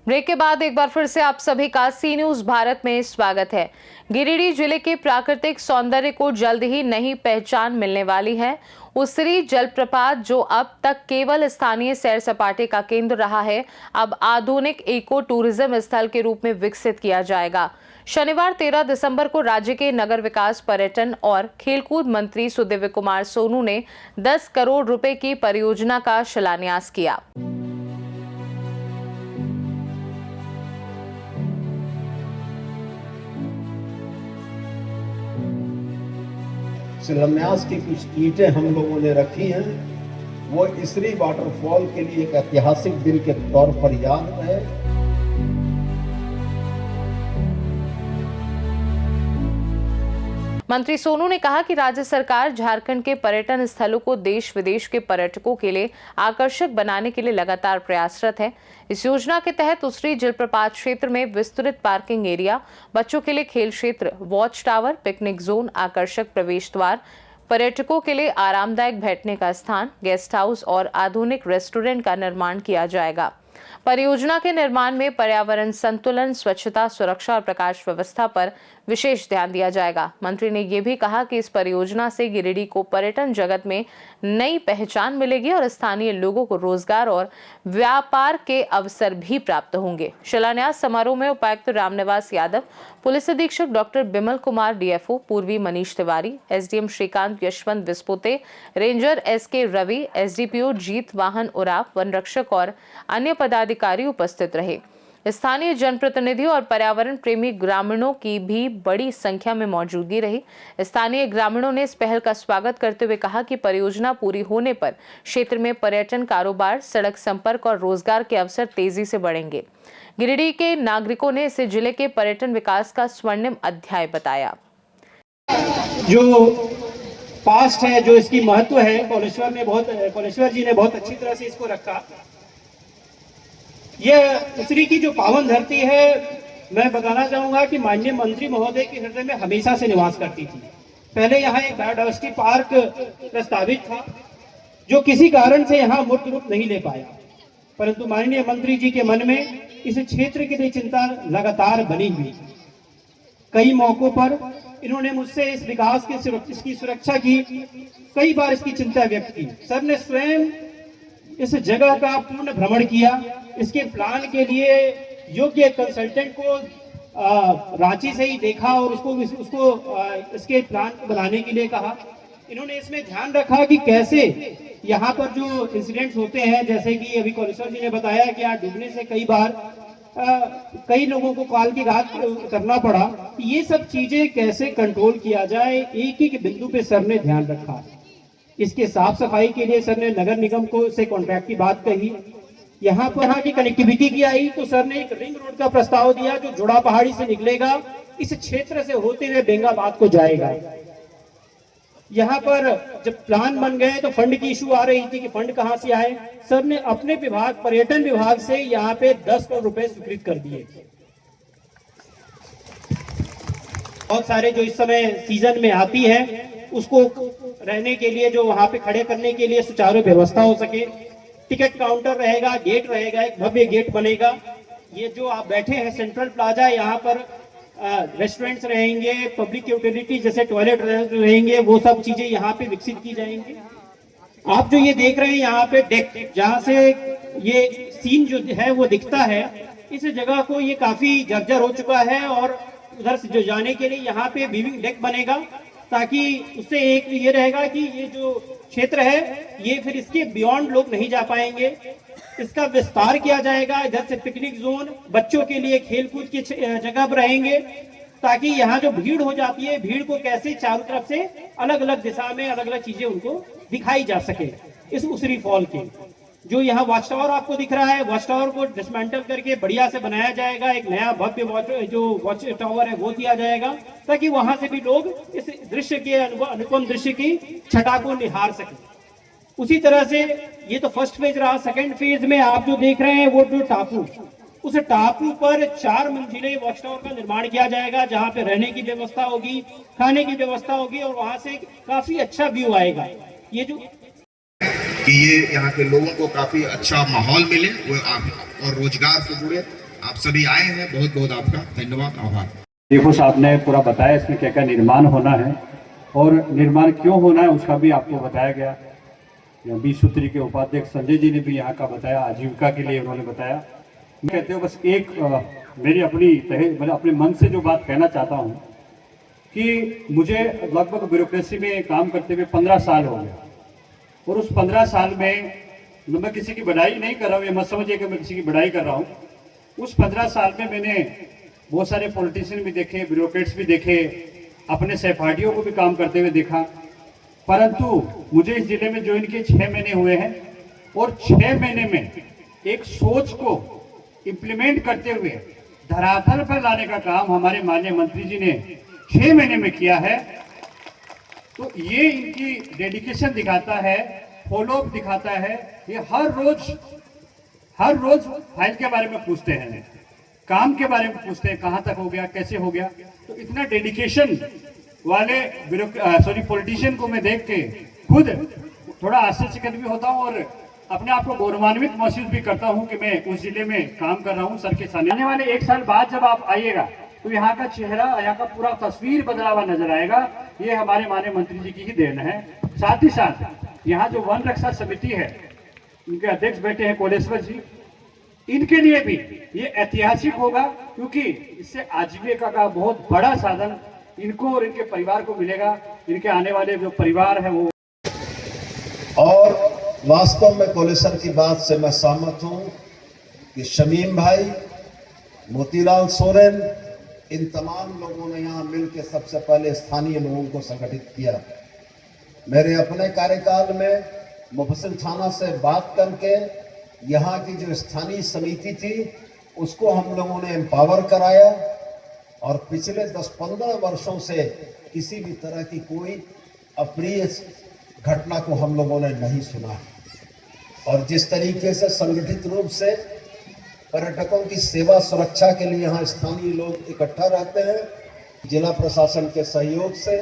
Break के बाद एक बार फिर से आप सभी का सी न्यूज भारत में स्वागत है। गिरिडीह जिले के प्राकृतिक सौंदर्य को जल्द ही नई पहचान मिलने वाली है। उसरी जलप्रपात, जो अब तक केवल स्थानीय सैर सपाटे का केंद्र रहा है, अब आधुनिक इको टूरिज्म स्थल के रूप में विकसित किया जाएगा। शनिवार 13 दिसंबर को राज्य के नगर विकास, पर्यटन और खेलकूद मंत्री सुदिव्य कुमार सोनू ने 10 करोड़ रुपए की परियोजना का शिलान्यास किया। शिलान्यास की कुछ ईंटें हम लोगों ने रखी हैं, वो इसरी वाटरफॉल के लिए एक ऐतिहासिक दिन के तौर पर याद है। मंत्री सोनू ने कहा कि राज्य सरकार झारखंड के पर्यटन स्थलों को देश विदेश के पर्यटकों के लिए आकर्षक बनाने के लिए लगातार प्रयासरत है। इस योजना के तहत उसरी जलप्रपात क्षेत्र में विस्तृत पार्किंग एरिया, बच्चों के लिए खेल क्षेत्र, वॉच टावर, पिकनिक जोन, आकर्षक प्रवेश द्वार, पर्यटकों के लिए आरामदायक बैठने का स्थान, गेस्ट हाउस और आधुनिक रेस्टोरेंट का निर्माण किया जाएगा। परियोजना के निर्माण में पर्यावरण संतुलन, स्वच्छता, सुरक्षा और प्रकाश व्यवस्था पर विशेष ध्यान दिया जाएगा। मंत्री ने यह भी कहा कि इस परियोजना से गिरिडीह को पर्यटन जगत में नई पहचान मिलेगी और स्थानीय लोगों को रोजगार और व्यापार के अवसर भी प्राप्त होंगे। शिलान्यास समारोह में उपायुक्त रामनिवास यादव, पुलिस अधीक्षक डॉक्टर बिमल कुमार डीएफओ, पूर्वी Manish Tiwari, SDM Shrikant Yashwant Vispute, ranger SK Ravi, SDPO Jeet Vahan Oraon, one रक्षक और अन्य पदाधिकारी उपस्थित रहे। स्थानीय जनप्रतिनिधियों और पर्यावरण प्रेमी ग्रामीणों की भी बड़ी संख्या में मौजूदगी रही। स्थानीय ग्रामीणों ने इस पहल का स्वागत करते हुए कहा कि परियोजना पूरी होने पर क्षेत्र में पर्यटन, कारोबार, सड़क संपर्क और रोजगार के अवसर तेजी से बढ़ेंगे। गिरिडीह के नागरिकों ने इसे जिले के पर्यटन विकास का स्वर्णिम अध्याय बताया। जो पास्ट है, जो इसकी महत्व है, कोलेश्वर जी ने बहुत अच्छी तरह से इसको रखा। यह उसरी की जो पावन धरती है, मैं बताना चाहूंगा कि माननीय मंत्री महोदय के हृदय में हमेशा से निवास करती थी। पहले यहाँ एक बायोडायवर्सिटी पार्क प्रस्तावित था, जो किसी कारण से यहाँ मूर्त रूप नहीं ले पाया, परंतु माननीय मंत्री जी के मन में इस क्षेत्र के लिए चिंता लगातार बनी हुई। कई मौकों पर इन्होंने मुझसे इस विकास की इसकी सुरक्षा की कई बार इसकी चिंता व्यक्त की। सर ने स्वयं इस जगह का पूर्ण भ्रमण किया। इसके प्लान के लिए योग्य कंसल्टेंट को रांची से ही देखा और उसको इसके प्लान को बनाने के लिए कहा। इन्होंने इसमें ध्यान रखा कि कैसे यहाँ पर जो इंसिडेंट्स होते हैं, जैसे कि अभी कोलेश्वर जी ने बताया कि यहाँ डूबने से कई बार कई लोगों को काल की रात करना पड़ा, ये सब चीजें कैसे कंट्रोल किया जाए, एक एक बिंदु पे सर ने ध्यान रखा। इसके साफ सफाई के लिए सर ने नगर निगम को से कॉन्ट्रैक्ट की बात कही। यहाँ की कनेक्टिविटी की आई तो सर ने एक रिंग रोड का प्रस्ताव दिया, जो जोड़ा पहाड़ी से निकलेगा, इस क्षेत्र से होते हुए बेंगाबाद को जाएगा। यहाँ पर जब प्लान बन गए तो फंड की इशू आ रही थी कि फंड कहां से आए। सर ने अपने विभाग, पर्यटन विभाग से यहाँ पे 10 करोड़ रुपए स्वीकृत कर दिए। बहुत सारे जो इस समय सीजन में आती है, उसको रहने के लिए, जो वहां पे खड़े करने के लिए सुचारू व्यवस्था हो सके। टिकट काउंटर रहेगा, गेट रहेगा, एक भव्य गेट बनेगा। ये जो आप बैठे हैं सेंट्रल प्लाजा, यहाँ पर रेस्टोरेंट्स रहेंगे, पब्लिक यूटिलिटी जैसे टॉयलेट रहेंगे, वो सब चीजें यहाँ पे विकसित की जाएंगी। आप जो ये देख रहे हैं यहाँ पे डेक, जहाँ से ये सीन जो है वो दिखता है, इस जगह को ये काफी जर्जर हो चुका है और उधर से जो जाने के लिए यहाँ पे वीविंग डेक बनेगा, ताकि उससे एक ये रहेगा कि ये जो क्षेत्र है ये फिर इसके बियॉन्ड लोग नहीं जा पाएंगे। इसका विस्तार किया जाएगा। इधर से पिकनिक जोन, बच्चों के लिए खेलकूद की जगह पर रहेंगे, ताकि यहाँ जो भीड़ हो जाती है, भीड़ को कैसे चारों तरफ से अलग अलग दिशा में अलग अलग चीजें उनको दिखाई जा सके। इस उसरी फॉल के जो यहाँ वॉच टावर आपको दिख रहा है, वॉच टावर को डिसमेंटल करके बढ़िया से बनाया जाएगा। एक नया भव्य वॉच टावर है वो दिया जाएगा, ताकि वहां से भी लोग इस दृश्य के अनुपम दृश्य की छटा को निहार सके। उसी तरह से ये तो फर्स्ट फेज रहा। सेकंड फेज में आप जो देख रहे हैं वो जो टापू, उस टापू पर 4 मंजिले वॉच टावर का निर्माण किया जाएगा, जहां पे रहने की व्यवस्था होगी, खाने की व्यवस्था होगी और वहां से काफी अच्छा व्यू आएगा। ये जो कि ये यहाँ के लोगों को काफी अच्छा माहौल मिले वो आप और रोजगार से जुड़े आप सभी आए हैं, बहुत बहुत आपका धन्यवाद, आभार। देखो साहब ने पूरा बताया इसमें क्या क्या निर्माण होना है और निर्माण क्यों होना है उसका भी आपको बताया गया। या 20 सूत्री के उपाध्यक्ष संजय जी ने भी यहाँ का बताया, आजीविका के लिए उन्होंने बताया। मैं कहते हो बस एक मेरी मतलब अपने मन से जो बात कहना चाहता हूँ कि मुझे लगभग ब्यूरोक्रेसी में काम करते हुए 15 साल हो गया और उस 15 साल में मैं किसी की बढ़ाई नहीं कर रहा हूँ, ये मत समझिए कि मैं किसी की बढ़ाई कर रहा हूँ। उस 15 साल में मैंने बहुत सारे पॉलिटिशियन भी देखे, ब्यूरोक्रेट्स भी देखे, अपने सहपाठियों को भी काम करते हुए देखा, परंतु मुझे इस जिले में ज्वाइन किए 6 महीने हुए हैं और 6 महीने में एक सोच को इम्प्लीमेंट करते हुए धरातल पर लाने का काम हमारे माननीय मंत्री जी ने 6 महीने में किया है। तो ये इनकी डेडिकेशन दिखाता है, फॉलोअप दिखाता है। ये हर रोज फाइल के बारे में पूछते हैं, काम के बारे में पूछते हैं, कहाँ तक हो गया, कैसे हो गया। तो इतना डेडिकेशन वाले पॉलिटिशियन को मैं देख के खुद थोड़ा आश्चर्यचकित भी होता हूँ और अपने आप को गौरवान्वित महसूस भी करता हूँ कि मैं उस जिले में काम कर रहा हूँ सर के सामने। आने वाले 1 साल बाद जब आप आइएगा तो यहाँ का चेहरा, यहाँ का पूरा तस्वीर बदला हुआ नजर आएगा। ये हमारे माननीय मंत्री जी की ही देन है। साथ ही साथ यहाँ जो वन रक्षा समिति है, उनके अध्यक्ष बैठे हैं कोलेश्वर जी, इनके लिए भी ये ऐतिहासिक होगा क्योंकि इससे आजीविका का बहुत बड़ा साधन इनको और इनके परिवार को मिलेगा। इनके आने वाले जो परिवार है वो। और वास्तव में कोलेश्वर की बात से मैं सहमत हूं कि शमीम भाई, मोतीलाल सोरेन, इन तमाम लोगों ने यहाँ मिलकर सबसे पहले स्थानीय लोगों को संगठित किया। मेरे अपने कार्यकाल में मुफस्सिल थाना से बात करके यहाँ की जो स्थानीय समिति थी उसको हम लोगों ने एम्पावर कराया और पिछले 10-15 वर्षों से किसी भी तरह की कोई अप्रिय घटना को हम लोगों ने नहीं सुना। और जिस तरीके से संगठित रूप से पर्यटकों की सेवा सुरक्षा के लिए यहाँ स्थानीय लोग इकट्ठा रहते हैं, जिला प्रशासन के सहयोग से,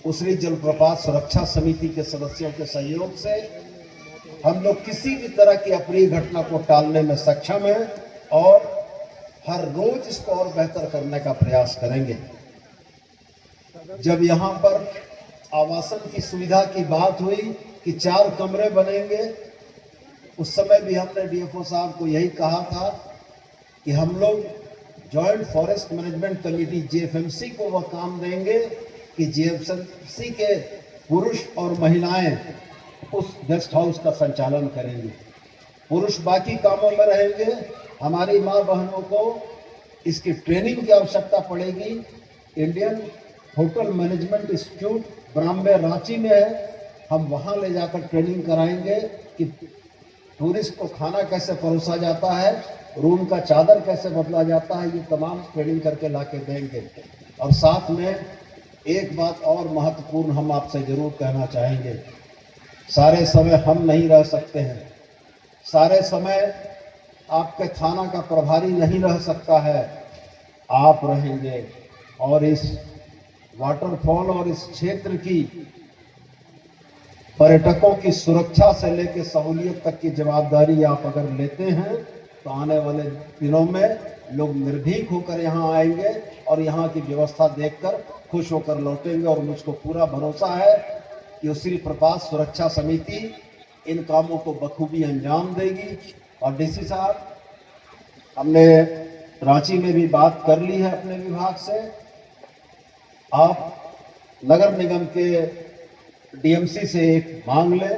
उसरी जलप्रपात सुरक्षा समिति के सदस्यों के सहयोग से हम लोग किसी भी तरह की अप्रिय घटना को टालने में सक्षम हैं और हर रोज इसको और बेहतर करने का प्रयास करेंगे। जब यहाँ पर आवासन की सुविधा की बात हुई कि 4 कमरे बनेंगे, उस समय भी हमने डीएफओ साहब को यही कहा था कि हम लोग जॉइंट फॉरेस्ट मैनेजमेंट कमेटी जेएफएमसी को वह काम देंगे कि जेएफएमसी के पुरुष और महिलाएं उस गेस्ट हाउस का संचालन करेंगे। पुरुष बाकी कामों में रहेंगे। हमारी माँ बहनों को इसकी ट्रेनिंग की आवश्यकता पड़ेगी। Indian hotel management institute Bombay Ranchi में है, हम वहाँ ले जाकर ट्रेनिंग कराएंगे कि टूरिस्ट को खाना कैसे परोसा जाता है, रूम का चादर कैसे बदला जाता है, ये तमाम ट्रेनिंग करके ला के देंगे। और साथ में एक बात और महत्वपूर्ण हम आपसे जरूर कहना चाहेंगे, सारे समय हम नहीं रह सकते हैं, सारे समय आपके थाना का प्रभारी नहीं रह सकता है, आप रहेंगे। और इस वाटरफॉल और इस क्षेत्र की पर्यटकों की सुरक्षा से लेकर सहूलियत तक की जवाबदारी आप अगर लेते हैं तो आने वाले दिनों में लोग निर्भीक होकर यहाँ आएंगे और यहाँ की व्यवस्था देखकर खुश होकर लौटेंगे। और मुझको पूरा भरोसा है कि उसरी प्रपात सुरक्षा समिति इन कामों को बखूबी अंजाम देगी। और डीसी साहब, हमने रांची में भी बात कर ली है अपने विभाग से, आप नगर निगम के डीएमसी से एक मांग लें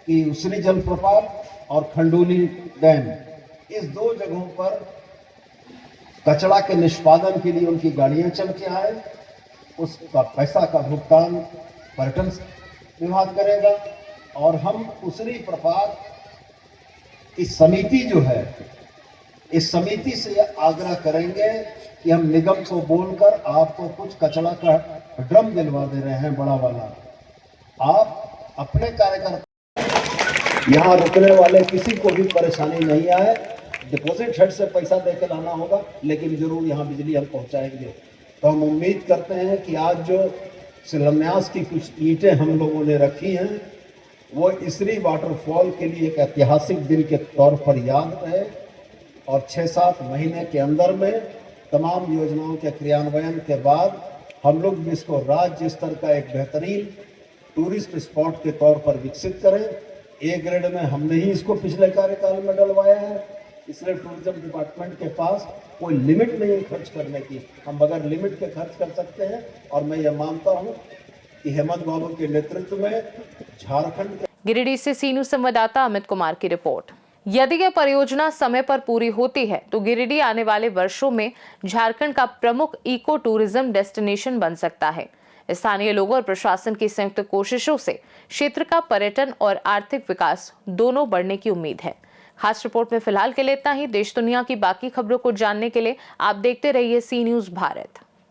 कि उसरी जलप्रपात और खंडोली डैम, इस 2 जगहों पर कचरा के निष्पादन के लिए उनकी गाड़ियां चल के आए, उसका पैसा का भुगतान पर्यटन विभाग करेगा। और हम उसरी प्रपात की समिति जो है, इस समिति से आग्रह करेंगे कि हम निगम को बोलकर आपको कुछ कचरा का ड्रम दिलवा दे रहे हैं बड़ा वाला, आप अपने कार्यकर्ता यहाँ रुकने वाले किसी को भी परेशानी नहीं आए। डिपॉजिट हेड से पैसा दे के लाना होगा, लेकिन जरूर यहाँ बिजली हम पहुँचाएंगे। तो हम उम्मीद करते हैं कि आज जो शिलान्यास की कुछ ईंटें हम लोगों ने रखी हैं वो इसरी वाटरफॉल के लिए एक ऐतिहासिक दिन के तौर पर याद रहे और 6-7 महीने के अंदर में तमाम योजनाओं के क्रियान्वयन के बाद हम लोग भी इसको राज्य स्तर का एक बेहतरीन टूरिस्ट स्पॉट के तौर पर विकसित करें। ए ग्रेड में हमने ही इसको पिछले कार्यकाल में डलवाया है, इसलिए टूरिज्म डिपार्टमेंट के पास कोई लिमिट नहीं है खर्च करने की, हम बगैर लिमिट के खर्च कर सकते हैं। और मैं ये मानता हूँ कि हेमंत बाबू के नेतृत्व में झारखंड गिरिडीह से सी न्यूज संवाददाता अमित कुमार की रिपोर्ट। यदि यह परियोजना समय पर पूरी होती है तो गिरिडीह आने वाले वर्षों में झारखंड का प्रमुख इको टूरिज्म डेस्टिनेशन बन सकता है। स्थानीय लोगों और प्रशासन की संयुक्त कोशिशों से क्षेत्र का पर्यटन और आर्थिक विकास दोनों बढ़ने की उम्मीद है। खास रिपोर्ट में फिलहाल के लिए इतना ही। देश दुनिया की बाकी खबरों को जानने के लिए आप देखते रहिए सी न्यूज भारत।